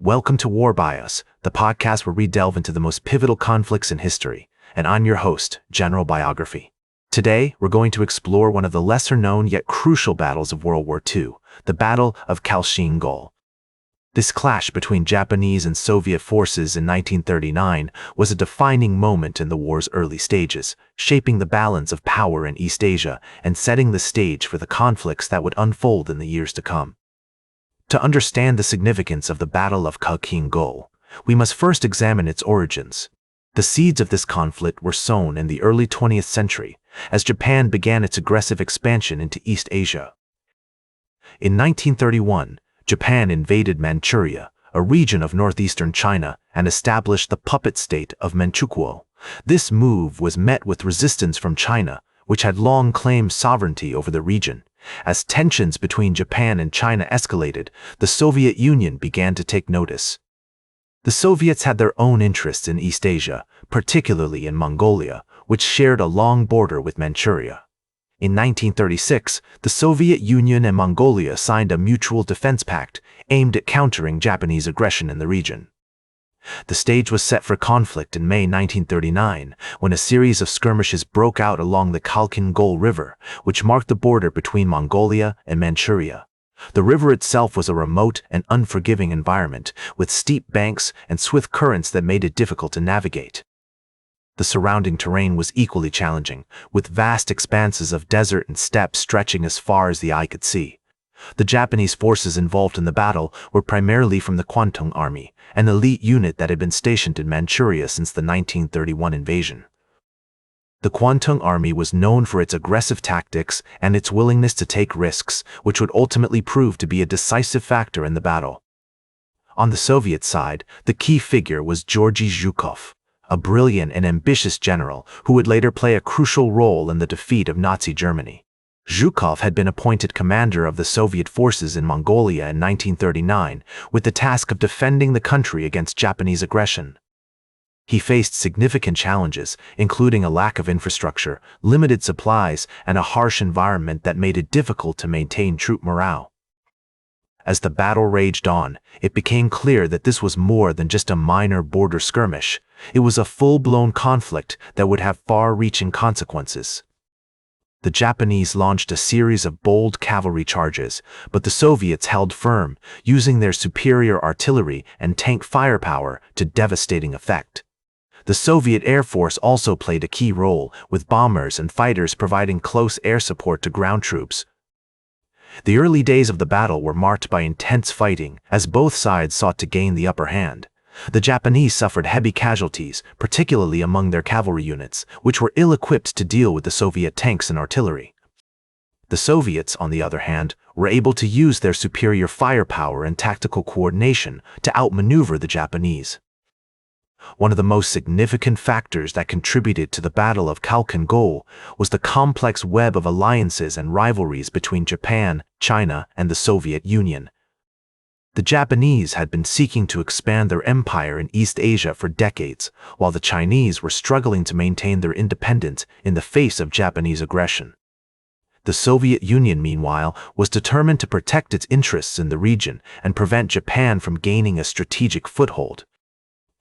Welcome to War Bias, the podcast where we delve into the most pivotal conflicts in history, and I'm your host, General Biography. Today, we're going to explore one of the lesser-known yet crucial battles of World War II, the Battle of Khalkhin Gol. This clash between Japanese and Soviet forces in 1939 was a defining moment in the war's early stages, shaping the balance of power in East Asia and setting the stage for the conflicts that would unfold in the years to come. To understand the significance of the Battle of Khalkhin Gol, we must first examine its origins. The seeds of this conflict were sown in the early 20th century, as Japan began its aggressive expansion into East Asia. In 1931, Japan invaded Manchuria, a region of northeastern China, and established the puppet state of Manchukuo. This move was met with resistance from China, which had long claimed sovereignty over the region. As tensions between Japan and China escalated, the Soviet Union began to take notice. The Soviets had their own interests in East Asia, particularly in Mongolia, which shared a long border with Manchuria. In 1936, the Soviet Union and Mongolia signed a mutual defense pact aimed at countering Japanese aggression in the region. The stage was set for conflict in May 1939, when a series of skirmishes broke out along the Khalkhin Gol River, which marked the border between Mongolia and Manchuria. The river itself was a remote and unforgiving environment, with steep banks and swift currents that made it difficult to navigate. The surrounding terrain was equally challenging, with vast expanses of desert and steppe stretching as far as the eye could see. The Japanese forces involved in the battle were primarily from the Kwantung Army, an elite unit that had been stationed in Manchuria since the 1931 invasion. The Kwantung Army was known for its aggressive tactics and its willingness to take risks, which would ultimately prove to be a decisive factor in the battle. On the Soviet side, the key figure was Georgy Zhukov, a brilliant and ambitious general who would later play a crucial role in the defeat of Nazi Germany. Zhukov had been appointed commander of the Soviet forces in Mongolia in 1939, with the task of defending the country against Japanese aggression. He faced significant challenges, including a lack of infrastructure, limited supplies, and a harsh environment that made it difficult to maintain troop morale. As the battle raged on, it became clear that this was more than just a minor border skirmish. It was a full-blown conflict that would have far-reaching consequences. The Japanese launched a series of bold cavalry charges, but the Soviets held firm, using their superior artillery and tank firepower to devastating effect. The Soviet Air Force also played a key role, with bombers and fighters providing close air support to ground troops. The early days of the battle were marked by intense fighting, as both sides sought to gain the upper hand. The Japanese suffered heavy casualties, particularly among their cavalry units, which were ill-equipped to deal with the Soviet tanks and artillery. The Soviets, on the other hand, were able to use their superior firepower and tactical coordination to outmaneuver the Japanese. One of the most significant factors that contributed to the Battle of Khalkhin Gol was the complex web of alliances and rivalries between Japan, China, and the Soviet Union. The Japanese had been seeking to expand their empire in East Asia for decades, while the Chinese were struggling to maintain their independence in the face of Japanese aggression. The Soviet Union, meanwhile, was determined to protect its interests in the region and prevent Japan from gaining a strategic foothold.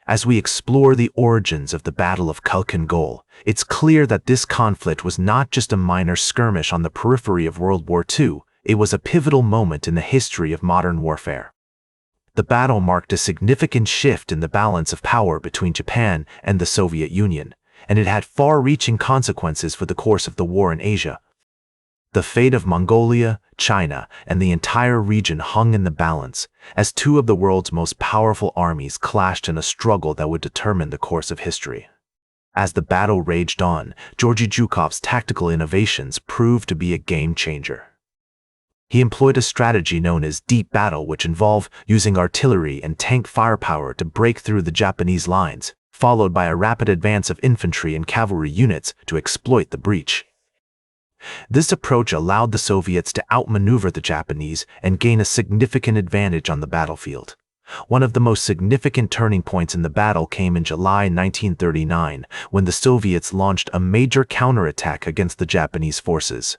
As we explore the origins of the Battle of Khalkhin Gol, it's clear that this conflict was not just a minor skirmish on the periphery of World War II, it was a pivotal moment in the history of modern warfare. The battle marked a significant shift in the balance of power between Japan and the Soviet Union, and it had far-reaching consequences for the course of the war in Asia. The fate of Mongolia, China, and the entire region hung in the balance, as two of the world's most powerful armies clashed in a struggle that would determine the course of history. As the battle raged on, Georgy Zhukov's tactical innovations proved to be a game-changer. He employed a strategy known as deep battle, which involved using artillery and tank firepower to break through the Japanese lines, followed by a rapid advance of infantry and cavalry units to exploit the breach. This approach allowed the Soviets to outmaneuver the Japanese and gain a significant advantage on the battlefield. One of the most significant turning points in the battle came in July 1939, when the Soviets launched a major counterattack against the Japanese forces.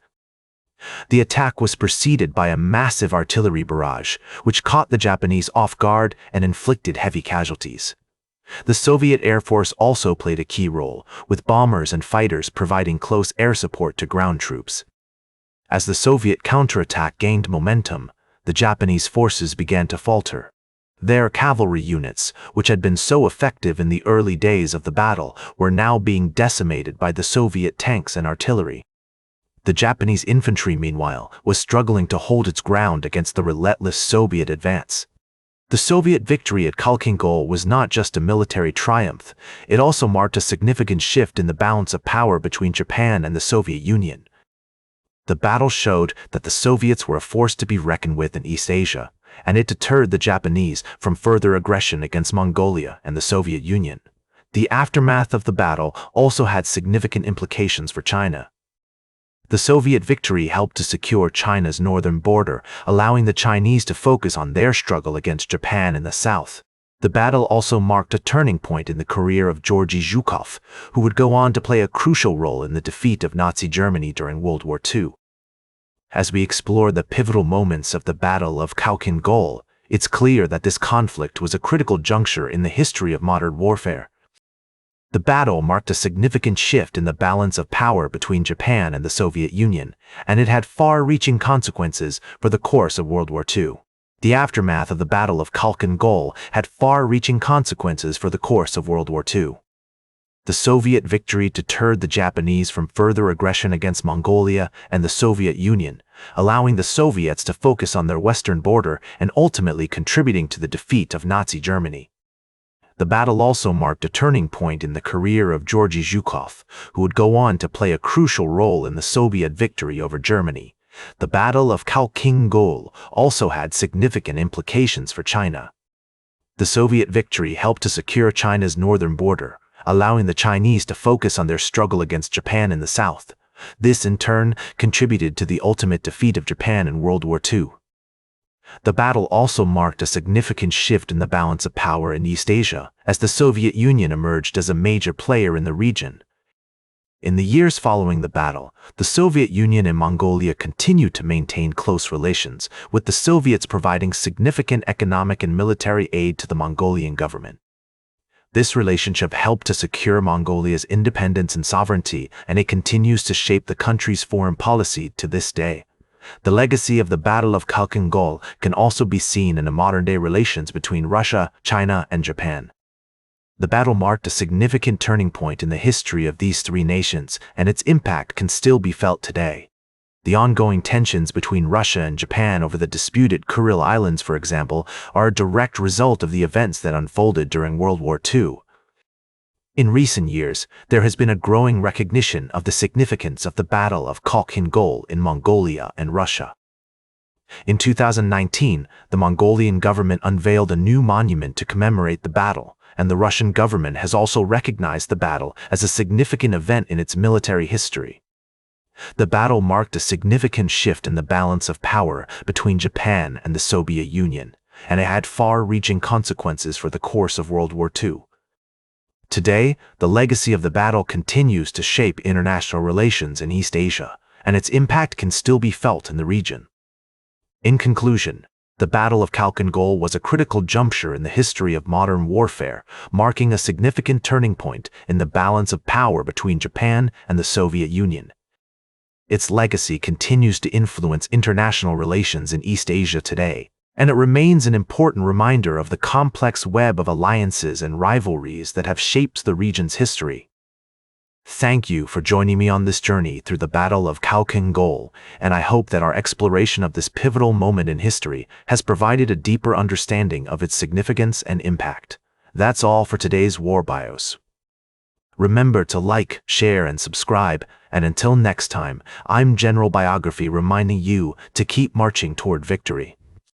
The attack was preceded by a massive artillery barrage, which caught the Japanese off guard and inflicted heavy casualties. The Soviet Air Force also played a key role, with bombers and fighters providing close air support to ground troops. As the Soviet counterattack gained momentum, the Japanese forces began to falter. Their cavalry units, which had been so effective in the early days of the battle, were now being decimated by the Soviet tanks and artillery. The Japanese infantry, meanwhile, was struggling to hold its ground against the relentless Soviet advance. The Soviet victory at Khalkhin Gol was not just a military triumph, it also marked a significant shift in the balance of power between Japan and the Soviet Union. The battle showed that the Soviets were a force to be reckoned with in East Asia, and it deterred the Japanese from further aggression against Mongolia and the Soviet Union. The aftermath of the battle also had significant implications for China. The Soviet victory helped to secure China's northern border, allowing the Chinese to focus on their struggle against Japan in the south. The battle also marked a turning point in the career of Georgy Zhukov, who would go on to play a crucial role in the defeat of Nazi Germany during World War II. As we explore the pivotal moments of the Battle of Khalkhin Gol, it's clear that this conflict was a critical juncture in the history of modern warfare. The battle marked a significant shift in the balance of power between Japan and the Soviet Union, and it had far-reaching consequences for the course of World War II. The aftermath of the Battle of Khalkhin Gol had far-reaching consequences for the course of World War II. The Soviet victory deterred the Japanese from further aggression against Mongolia and the Soviet Union, allowing the Soviets to focus on their western border and ultimately contributing to the defeat of Nazi Germany. The battle also marked a turning point in the career of Georgy Zhukov, who would go on to play a crucial role in the Soviet victory over Germany. The Battle of Khalkhin Gol also had significant implications for China. The Soviet victory helped to secure China's northern border, allowing the Chinese to focus on their struggle against Japan in the south. This, in turn, contributed to the ultimate defeat of Japan in World War II. The battle also marked a significant shift in the balance of power in East Asia, as the Soviet Union emerged as a major player in the region. In the years following the battle, the Soviet Union and Mongolia continued to maintain close relations, with the Soviets providing significant economic and military aid to the Mongolian government. This relationship helped to secure Mongolia's independence and sovereignty, and it continues to shape the country's foreign policy to this day. The legacy of the Battle of Khalkhin Gol can also be seen in the modern-day relations between Russia, China, and Japan. The battle marked a significant turning point in the history of these three nations, and its impact can still be felt today. The ongoing tensions between Russia and Japan over the disputed Kuril Islands, for example, are a direct result of the events that unfolded during World War II. In recent years, there has been a growing recognition of the significance of the Battle of Khalkhin Gol in Mongolia and Russia. In 2019, the Mongolian government unveiled a new monument to commemorate the battle, and the Russian government has also recognized the battle as a significant event in its military history. The battle marked a significant shift in the balance of power between Japan and the Soviet Union, and it had far-reaching consequences for the course of World War II. Today, the legacy of the battle continues to shape international relations in East Asia, and its impact can still be felt in the region. In conclusion, the Battle of Khalkhin Gol was a critical juncture in the history of modern warfare, marking a significant turning point in the balance of power between Japan and the Soviet Union. Its legacy continues to influence international relations in East Asia today, and it remains an important reminder of the complex web of alliances and rivalries that have shaped the region's history. Thank you for joining me on this journey through the Battle of Khalkhin Gol, and I hope that our exploration of this pivotal moment in history has provided a deeper understanding of its significance and impact. That's all for today's War Bios. Remember to like, share, and subscribe, and until next time, I'm General Biography reminding you to keep marching toward victory.